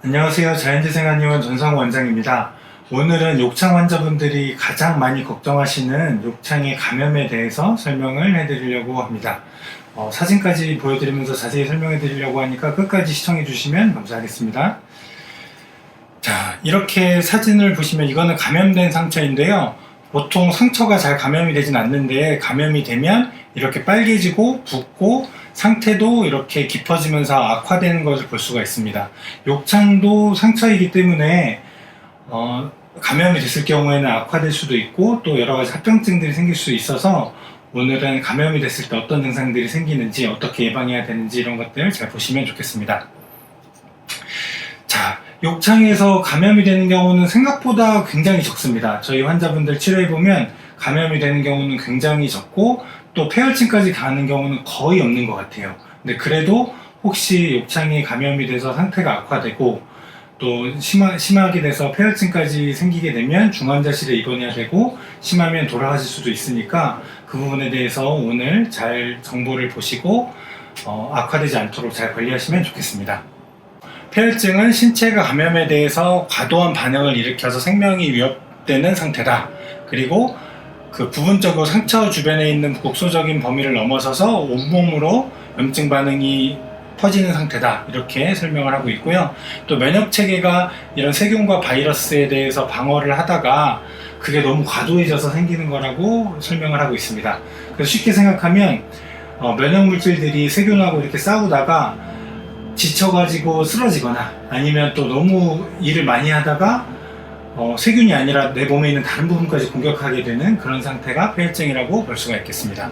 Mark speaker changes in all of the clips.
Speaker 1: 안녕하세요. 자연재생한의원 전상우 원장입니다. 오늘은 욕창 환자분들이 가장 많이 걱정하시는 욕창의 감염에 대해서 설명을 해드리려고 합니다. 사진까지 보여드리면서 자세히 설명해드리려고 하니까 끝까지 시청해주시면 감사하겠습니다. 자, 이렇게 사진을 보시면 이거는 감염된 상처인데요. 보통 상처가 잘 감염이 되진 않는데 감염이 되면 이렇게 빨개지고 붓고 상태도 이렇게 깊어지면서 악화되는 것을 볼 수가 있습니다. 욕창도 상처이기 때문에 감염이 됐을 경우에는 악화될 수도 있고 또 여러가지 합병증들이 생길 수 있어서 오늘은 감염이 됐을 때 어떤 증상들이 생기는지 어떻게 예방해야 되는지 이런 것들 잘 보시면 좋겠습니다. 자, 욕창에서 감염이 되는 경우는 생각보다 굉장히 적습니다. 저희 환자분들 치료해보면 감염이 되는 경우는 굉장히 적고 또 폐혈증까지 가는 경우는 거의 없는 것 같아요. 근데 그래도 혹시 욕창이 감염이 돼서 상태가 악화되고 또 심하게 돼서 폐혈증까지 생기게 되면 중환자실에 입원해야 되고 심하면 돌아가실 수도 있으니까 그 부분에 대해서 오늘 잘 정보를 보시고 악화되지 않도록 잘 관리하시면 좋겠습니다. 폐혈증은 신체가 감염에 대해서 과도한 반응을 일으켜서 생명이 위협되는 상태다. 그리고 그 부분적으로 상처 주변에 있는 국소적인 범위를 넘어서서 온몸으로 염증 반응이 퍼지는 상태다. 이렇게 설명을 하고 있고요. 또 면역체계가 이런 세균과 바이러스에 대해서 방어를 하다가 그게 너무 과도해져서 생기는 거라고 설명을 하고 있습니다. 그래서 쉽게 생각하면 면역물질들이 세균하고 이렇게 싸우다가 지쳐가지고 쓰러지거나 아니면 또 너무 일을 많이 하다가 세균이 아니라 내 몸에 있는 다른 부분까지 공격하게 되는 그런 상태가 폐혈증이라고 볼 수가 있겠습니다.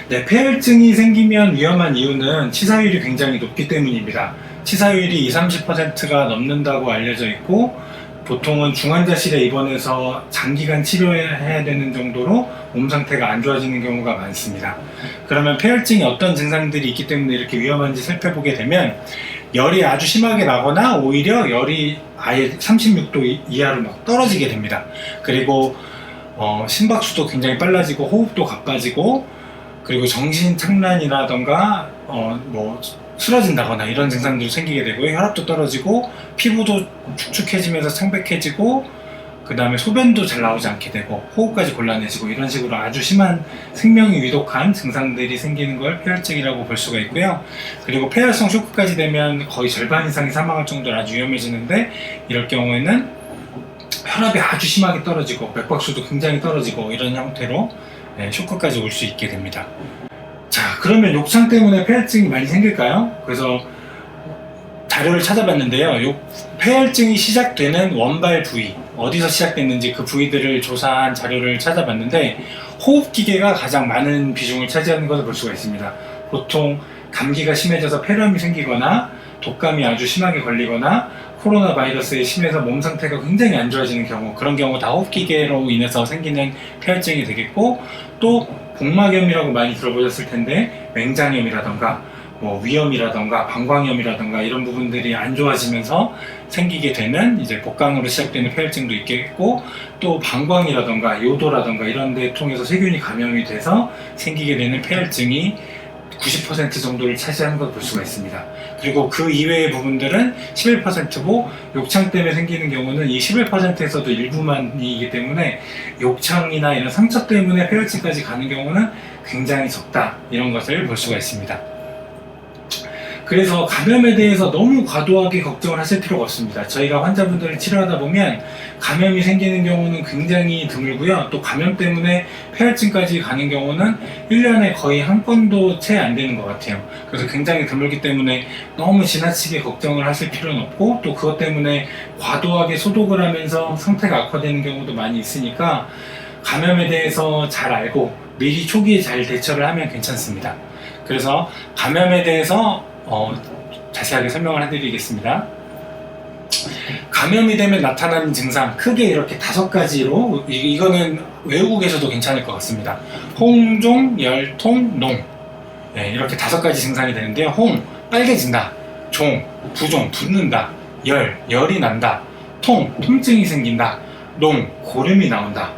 Speaker 1: 네, 폐혈증이 생기면 위험한 이유는 치사율이 굉장히 높기 때문입니다. 치사율이 20-30%가 넘는다고 알려져 있고 보통은 중환자실에 입원해서 장기간 치료해야 되는 정도로 몸 상태가 안 좋아지는 경우가 많습니다. 그러면 폐혈증이 어떤 증상들이 있기 때문에 이렇게 위험한지 살펴보게 되면 열이 아주 심하게 나거나 오히려 열이 아예 36도 이하로 막 떨어지게 됩니다. 그리고 심박수도 굉장히 빨라지고 호흡도 가빠지고 그리고 정신착란이라던가 쓰러진다거나 이런 증상들이 생기게 되고요. 혈압도 떨어지고 피부도 축축해지면서 창백해지고 그 다음에 소변도 잘 나오지 않게 되고 호흡까지 곤란해지고 이런 식으로 아주 심한 생명이 위독한 증상들이 생기는 걸 폐혈증이라고 볼 수가 있고요. 그리고 폐혈성 쇼크까지 되면 거의 절반 이상이 사망할 정도로 아주 위험해지는데 이럴 경우에는 혈압이 아주 심하게 떨어지고 맥박수도 굉장히 떨어지고 이런 형태로 쇼크까지 올 수 있게 됩니다. 자, 그러면 욕창 때문에 폐혈증이 많이 생길까요? 그래서 자료를 찾아봤는데요. 폐혈증이 시작되는 원발 부위, 어디서 시작됐는지 그 부위들을 조사한 자료를 찾아봤는데 호흡기계가 가장 많은 비중을 차지하는 것을 볼 수가 있습니다. 보통 감기가 심해져서 폐렴이 생기거나 독감이 아주 심하게 걸리거나 코로나 바이러스에 심해서 몸 상태가 굉장히 안 좋아지는 경우, 그런 경우 다 호흡기계로 인해서 생기는 폐혈증이 되겠고 또 복막염이라고 많이 들어보셨을 텐데 맹장염이라던가 위염이라던가 방광염이라던가 이런 부분들이 안 좋아지면서 생기게 되는 이제 복강으로 시작되는 폐혈증도 있겠고 또 방광이라던가 요도라던가 이런 데 통해서 세균이 감염이 돼서 생기게 되는 폐혈증이 90% 정도를 차지하는 걸 볼 수가 있습니다. 그리고 그 이외의 부분들은 11%고 욕창 때문에 생기는 경우는 이 11%에서도 일부만이기 때문에 욕창이나 이런 상처 때문에 폐혈증까지 가는 경우는 굉장히 적다, 이런 것을 볼 수가 있습니다. 그래서 감염에 대해서 너무 과도하게 걱정을 하실 필요가 없습니다. 저희가 환자분들을 치료하다 보면 감염이 생기는 경우는 굉장히 드물고요. 또 감염 때문에 폐혈증까지 가는 경우는 1년에 거의 한 건도 채 안 되는 것 같아요. 그래서 굉장히 드물기 때문에 너무 지나치게 걱정을 하실 필요는 없고 또 그것 때문에 과도하게 소독을 하면서 상태가 악화되는 경우도 많이 있으니까 감염에 대해서 잘 알고 미리 초기에 잘 대처를 하면 괜찮습니다. 그래서 감염에 대해서 자세하게 설명을 해드리겠습니다. 감염이 되면 나타나는 증상 크게 이렇게 5가지로 이거는 외우고 계셔도 괜찮을 것 같습니다. 홍종, 열통, 농, 이렇게 5가지 증상이 되는데요. 홍, 빨개진다. 종, 부종, 붓는다. 열이 난다. 통증이 생긴다. 농, 고름이 나온다.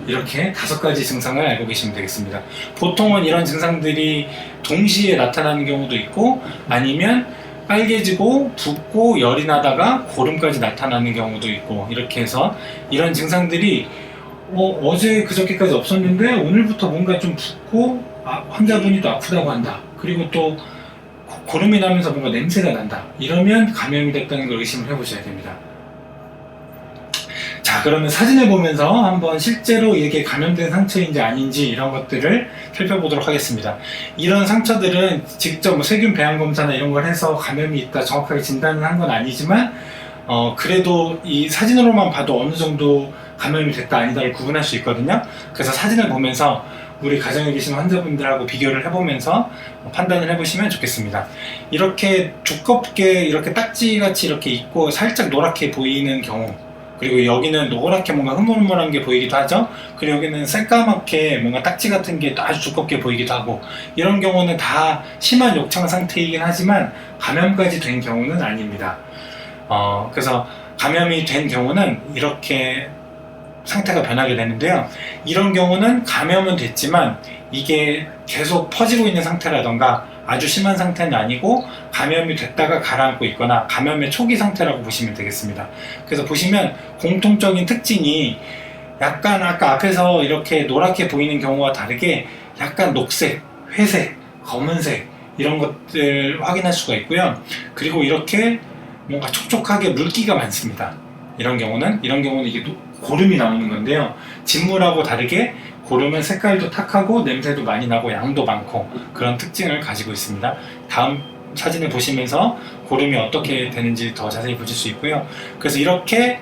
Speaker 1: 이렇게 5가지 증상을 알고 계시면 되겠습니다. 보통은 이런 증상들이 동시에 나타나는 경우도 있고 아니면 빨개지고 붓고 열이 나다가 고름까지 나타나는 경우도 있고, 이렇게 해서 이런 증상들이 어제 그저께까지 없었는데 오늘부터 뭔가 좀 붓고 환자분이 또 아프다고 한다, 그리고 또 고름이 나면서 뭔가 냄새가 난다, 이러면 감염이 됐다는 걸 의심을 해보셔야 됩니다. 자, 그러면 사진을 보면서 한번 실제로 이게 감염된 상처인지 아닌지 이런 것들을 살펴보도록 하겠습니다. 이런 상처들은 직접 뭐 세균 배양 검사나 이런 걸 해서 감염이 있다 정확하게 진단을 한 건 아니지만 그래도 이 사진으로만 봐도 어느 정도 감염이 됐다 아니다를 구분할 수 있거든요. 그래서 사진을 보면서 우리 가정에 계신 환자분들하고 비교를 해보면서 판단을 해보시면 좋겠습니다. 이렇게 두껍게 이렇게 딱지같이 이렇게 있고 살짝 노랗게 보이는 경우, 그리고 여기는 노랗게 뭔가 흐물흐물한 게 보이기도 하죠. 그리고 여기는 새까맣게 뭔가 딱지 같은 게 아주 두껍게 보이기도 하고, 이런 경우는 다 심한 욕창 상태이긴 하지만 감염까지 된 경우는 아닙니다. 그래서 감염이 된 경우는 이렇게 상태가 변하게 되는데요. 이런 경우는 감염은 됐지만 이게 계속 퍼지고 있는 상태라던가 아주 심한 상태는 아니고 감염이 됐다가 가라앉고 있거나 감염의 초기 상태라고 보시면 되겠습니다. 그래서 보시면 공통적인 특징이 약간 아까 앞에서 이렇게 노랗게 보이는 경우와 다르게 약간 녹색, 회색, 검은색 이런 것들 확인할 수가 있고요. 그리고 이렇게 뭔가 촉촉하게 물기가 많습니다. 이런 경우는 이게 고름이 나오는 건데요. 진물하고 다르게 고름은 색깔도 탁하고 냄새도 많이 나고 양도 많고 그런 특징을 가지고 있습니다. 다음 사진을 보시면서 고름이 어떻게 되는지 더 자세히 보실 수 있고요. 그래서 이렇게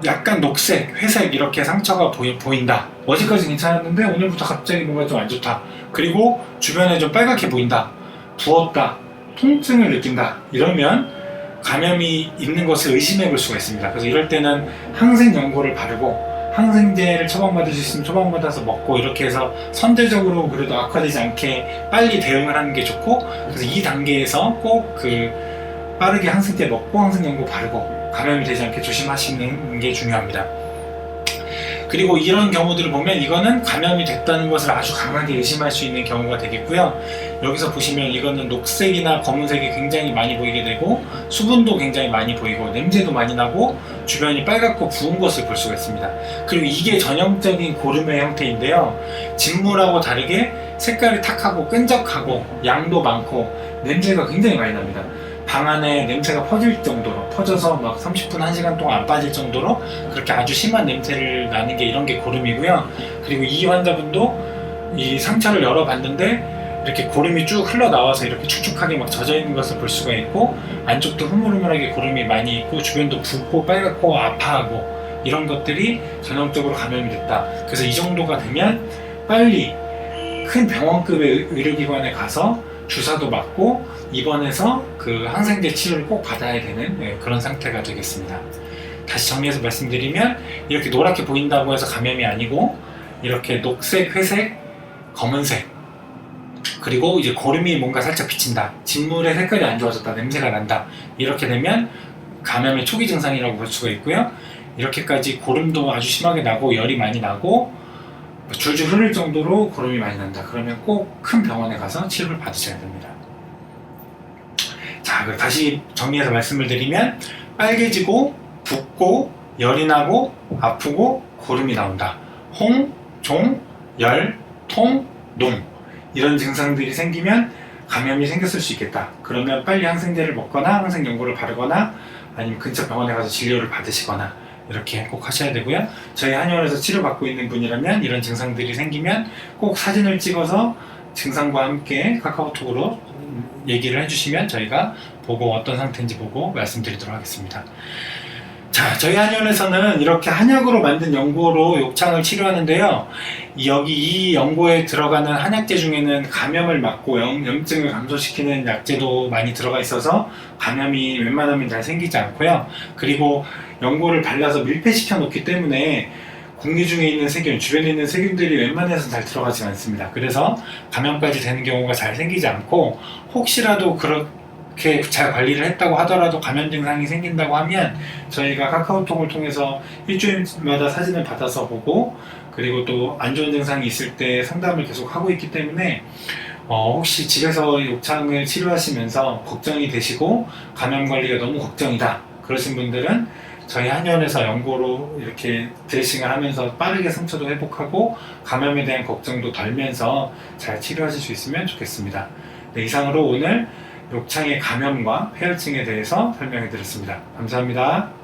Speaker 1: 약간 녹색, 회색 이렇게 상처가 보인다. 어제까지 괜찮았는데 오늘부터 갑자기 뭔가 좀 안 좋다. 그리고 주변에 좀 빨갛게 보인다. 부었다. 통증을 느낀다. 이러면 감염이 있는 것을 의심해 볼 수가 있습니다. 그래서 이럴 때는 항생 연고를 바르고 항생제를 처방받을 수 있으면 처방받아서 먹고, 이렇게 해서 선제적으로 그래도 악화되지 않게 빨리 대응을 하는 게 좋고, 그래서 이 단계에서 꼭 빠르게 항생제 먹고 항생 연고 바르고 감염이 되지 않게 조심하시는 게 중요합니다. 그리고 이런 경우들을 보면 이거는 감염이 됐다는 것을 아주 강하게 의심할 수 있는 경우가 되겠고요. 여기서 보시면 이거는 녹색이나 검은색이 굉장히 많이 보이게 되고 수분도 굉장히 많이 보이고 냄새도 많이 나고 주변이 빨갛고 부은 것을 볼 수가 있습니다. 그리고 이게 전형적인 고름의 형태인데요. 진물하고 다르게 색깔이 탁하고 끈적하고 양도 많고 냄새가 굉장히 많이 납니다. 방 안에 냄새가 퍼질 정도로, 퍼져서 막 30분, 1시간 동안 안 빠질 정도로 그렇게 아주 심한 냄새를 나는 게 이런 게 고름이고요. 그리고 이 환자분도 이 상처를 열어봤는데 이렇게 고름이 쭉 흘러나와서 이렇게 축축하게 막 젖어 있는 것을 볼 수가 있고, 안쪽도 흐물흐물하게 고름이 많이 있고 주변도 붓고 빨갛고 아파하고 이런 것들이 전형적으로 감염이 됐다. 그래서 이 정도가 되면 빨리 큰 병원급의 의료기관에 가서 주사도 맞고 입원해서 그 항생제 치료를 꼭 받아야 되는 그런 상태가 되겠습니다. 다시 정리해서 말씀드리면 이렇게 노랗게 보인다고 해서 감염이 아니고 이렇게 녹색, 회색, 검은색, 그리고 이제 고름이 뭔가 살짝 비친다, 진물의 색깔이 안 좋아졌다, 냄새가 난다, 이렇게 되면 감염의 초기 증상이라고 볼 수가 있고요. 이렇게까지 고름도 아주 심하게 나고 열이 많이 나고 줄줄 흐를 정도로 고름이 많이 난다, 그러면 꼭 큰 병원에 가서 치료를 받으셔야 됩니다. 자, 그럼 다시 정리해서 말씀을 드리면 빨개지고 붓고 열이 나고 아프고 고름이 나온다. 홍, 종, 열, 통, 농, 이런 증상들이 생기면 감염이 생겼을 수 있겠다. 그러면 빨리 항생제를 먹거나 항생 연고를 바르거나 아니면 근처 병원에 가서 진료를 받으시거나 이렇게 꼭 하셔야 되고요. 저희 한의원에서 치료받고 있는 분이라면 이런 증상들이 생기면 꼭 사진을 찍어서 증상과 함께 카카오톡으로 얘기를 해주시면 저희가 보고 어떤 상태인지 보고 말씀드리도록 하겠습니다. 자, 저희 한의원에서는 이렇게 한약으로 만든 연고로 욕창을 치료하는데요. 여기 이 연고에 들어가는 한약재 중에는 감염을 막고 염증을 감소시키는 약재도 많이 들어가 있어서 감염이 웬만하면 잘 생기지 않고요. 그리고 연고를 발라서 밀폐시켜 놓기 때문에 공기 중에 있는 세균, 주변에 있는 세균들이 웬만해서는 잘 들어가지 않습니다. 그래서 감염까지 되는 경우가 잘 생기지 않고, 혹시라도 그렇게 잘 관리를 했다고 하더라도 감염 증상이 생긴다고 하면 저희가 카카오톡을 통해서 일주일마다 사진을 받아서 보고, 그리고 또 안 좋은 증상이 있을 때 상담을 계속 하고 있기 때문에 혹시 집에서 욕창을 치료하시면서 걱정이 되시고 감염 관리가 너무 걱정이다 그러신 분들은 저희 한의원에서 연고로 이렇게 드레싱을 하면서 빠르게 상처도 회복하고 감염에 대한 걱정도 덜면서 잘 치료하실 수 있으면 좋겠습니다. 네, 이상으로 오늘 욕창의 감염과 폐혈증에 대해서 설명해 드렸습니다. 감사합니다.